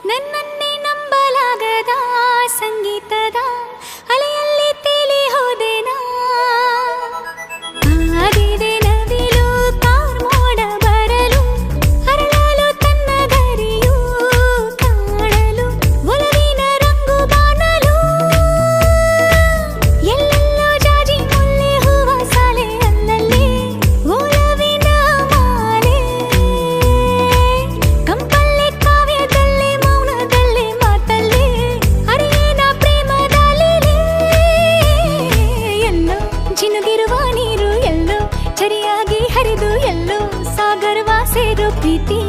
ನನ್ನನ್ನೇ ನಂಬಲಾಗದ ಸಂಗೀತದ ಅಲೆಯಲ್ಲಿ ತೇಲಿ ಹೋದೆನಾ ಕಾದಿದೆ ನವಿಲು ಕಾರ್ಮೋಡ ಬರಲು ಅರಳಲು ತನ್ನ ಗರಿಯು ಕಾಣಲು ಒಲವಿನ ರಂಗು ಬಾಣಲು ಎಲ್ಲೆಲ್ಲೋ ಜಾಜಿ ಮುಲ್ಲೆ ಹೂವ ಸಾಲೆ ಅಲ್ಲಲ್ಲಿ ಒಲವಿನ ಮಾಲೆ ಕಂಪಲ್ಲಿ ಕಾವ್ಯದಲ್ಲಿ ಮೌನದಲ್ಲಿ ಮಾತಲ್ಲಿ ಅರಿಯೇನ ಪ್ರೇಮದಲ್ಲಿ ಎಲ್ಲೋ ಜಿನುಗಿರುವ ನೀರು ಎಲ್ಲೋ ಚರಿಯಾಗಿ ಹರಿದು ಎಲ್ಲೋ ಸಾಗರವ ಸೇರೋ ಪ್ರೀತಿ